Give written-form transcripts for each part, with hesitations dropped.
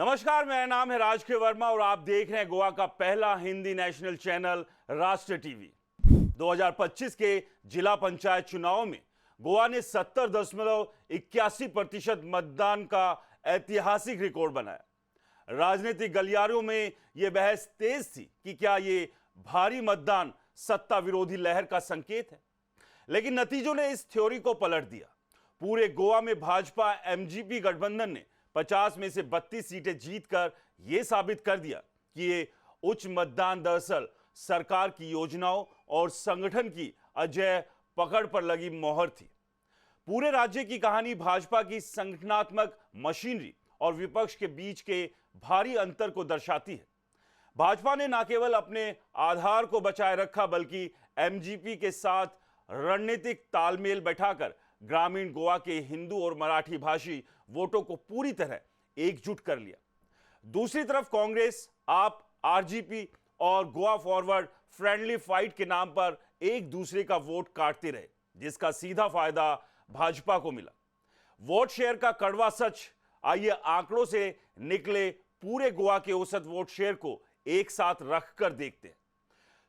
नमस्कार, मेरा नाम है राजकीय वर्मा और आप देख रहे हैं गोवा का पहला हिंदी नेशनल चैनल राष्ट्र टीवी। 2025 के जिला पंचायत चुनाव में गोवा ने 70.81% मतदान का ऐतिहासिक रिकॉर्ड बनाया। राजनीतिक गलियारों में यह बहस तेज थी कि क्या यह भारी मतदान सत्ता विरोधी लहर का संकेत है, लेकिन नतीजों ने इस थ्योरी को पलट दिया। पूरे गोवा में भाजपा एमजीपी गठबंधन ने 50 में से 32 सीटें जीतकर यह साबित कर दिया कि ये उच्च मतदान दरअसल सरकार की योजनाओं और संगठन की अजेय पकड़ पर लगी मोहर थी। पूरे राज्य की कहानी भाजपा की संगठनात्मक मशीनरी और विपक्ष के बीच के भारी अंतर को दर्शाती है। भाजपा ने न केवल अपने आधार को बचाए रखा, बल्कि एमजीपी के साथ रणनीतिक तालमेल बैठाकर ग्रामीण गोवा के हिंदू और मराठी भाषी वोटों को पूरी तरह एकजुट कर लिया। दूसरी तरफ कांग्रेस, आप, आरजीपी और गोवा फॉरवर्ड फ्रेंडली फाइट के नाम पर एक दूसरे का वोट काटते रहे, जिसका सीधा फायदा भाजपा को मिला। वोट शेयर का कड़वा सच, आइए आंकड़ों से निकले पूरे गोवा के औसत वोट शेयर को एक साथ रखकर देखते हैं।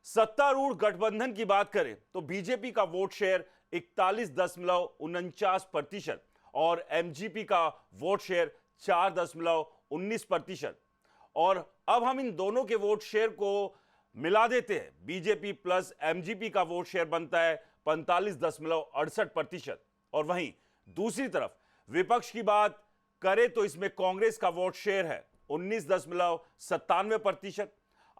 सत्तारूढ़ गठबंधन की बात करें तो बीजेपी का वोट शेयर 41.49% और एमजीपी का वोट शेयर 4.19%। और अब हम इन दोनों के वोट शेयर को मिला देते हैं। बीजेपी प्लस एमजीपी का वोट शेयर बनता है 45.68%। और वहीं दूसरी तरफ विपक्ष की बात करें तो इसमें कांग्रेस का वोट शेयर है 19.97%,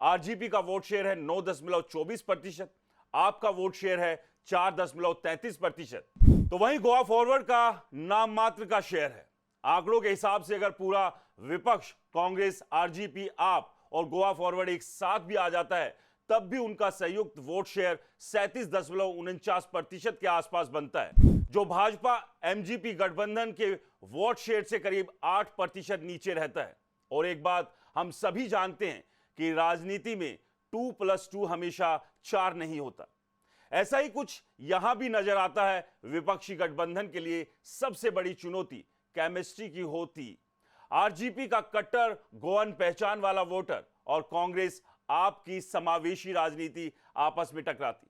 आरजीपी का वोट शेयर है 9.24%, आपका वोट शेयर है 4.33%। तो वहीं गोवा फॉरवर्ड का नाम मात्र का शेयर है। आंकड़ों के हिसाब से अगर पूरा विपक्ष कांग्रेस, आरजीपी, आप और गोवा फॉरवर्ड एक साथ भी आ जाता है, तब भी उनका संयुक्त वोट शेयर 37.49% के आसपास बनता है, जो भाजपा एमजीपी गठबंधन के वोट शेयर से करीब 8% नीचे रहता है। और एक बात हम सभी जानते हैं कि राजनीति में 2+2 हमेशा 4 नहीं होता। ऐसा ही कुछ यहां भी नजर आता है। विपक्षी गठबंधन के लिए सबसे बड़ी चुनौती केमिस्ट्री की होती। आरजीपी का कट्टर गोवन पहचान वाला वोटर और कांग्रेस, आपकी समावेशी राजनीति आपस में टकराती।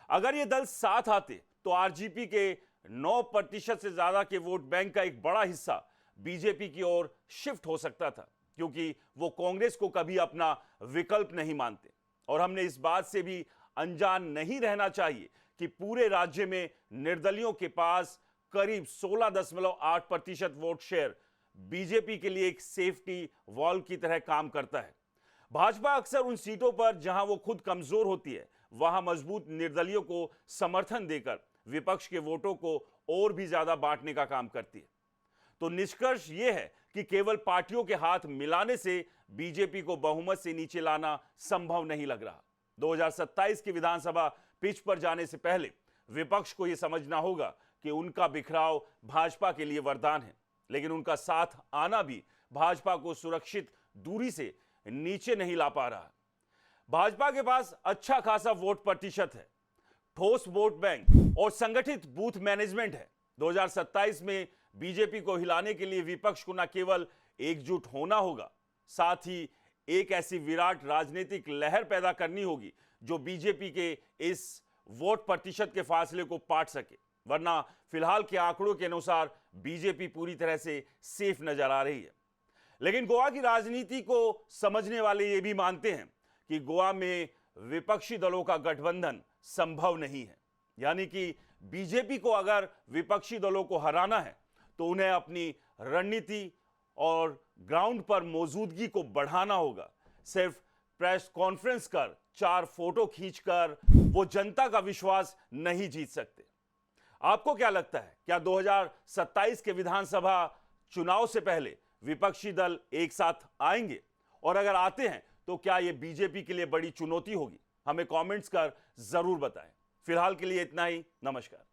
अगर ये दल साथ आते तो आरजीपी के 9% से ज्यादा के वोट बैंक का एक बड़ा हिस्सा बीजेपी की ओर शिफ्ट हो सकता था, क्योंकि वो कांग्रेस को कभी अपना विकल्प नहीं मानते। और हमने इस बात से भी अनजान नहीं रहना चाहिए कि पूरे राज्य में निर्दलियों के पास करीब 16.8% वोट शेयर बीजेपी के लिए एक सेफ्टी वॉल्व की तरह काम करता है। भाजपा अक्सर उन सीटों पर जहां वो खुद कमजोर होती है, वहां मजबूत निर्दलियों को समर्थन देकर विपक्ष के वोटों को और भी ज्यादा बांटने का काम करती है। तो निष्कर्ष यह है कि केवल पार्टियों के हाथ मिलाने से बीजेपी को बहुमत से नीचे लाना संभव नहीं लग रहा। 2027 की विधानसभा पिच पर जाने से पहले विपक्ष को यह समझना होगा कि उनका बिखराव भाजपा के लिए वरदान है, लेकिन उनका साथ आना भी भाजपा को सुरक्षित दूरी से नीचे नहीं ला पा रहा। भाजपा के पास अच्छा खासा वोट प्रतिशत है, ठोस वोट बैंक और संगठित बूथ मैनेजमेंट है। 2027 में बीजेपी को हिलाने के लिए विपक्ष को न केवल एकजुट होना होगा, साथ ही एक ऐसी विराट राजनीतिक लहर पैदा करनी होगी जो बीजेपी के इस वोट प्रतिशत के फासले को पाट सके। वरना फिलहाल के आंकड़ों के अनुसार बीजेपी पूरी तरह से सेफ नजर आ रही है। लेकिन गोवा की राजनीति को समझने वाले ये भी मानते हैं कि गोवा में विपक्षी दलों का गठबंधन संभव नहीं है। यानी कि बीजेपी को अगर विपक्षी दलों को हराना है तो उन्हें अपनी रणनीति और ग्राउंड पर मौजूदगी को बढ़ाना होगा। सिर्फ प्रेस कॉन्फ्रेंस कर, 4 फोटो खींचकर वो जनता का विश्वास नहीं जीत सकते। आपको क्या लगता है, क्या 2027 के विधानसभा चुनाव से पहले विपक्षी दल एक साथ आएंगे? और अगर आते हैं तो क्या यह बीजेपी के लिए बड़ी चुनौती होगी? हमें कमेंट्स कर जरूर बताएं। फिलहाल के लिए इतना ही। नमस्कार।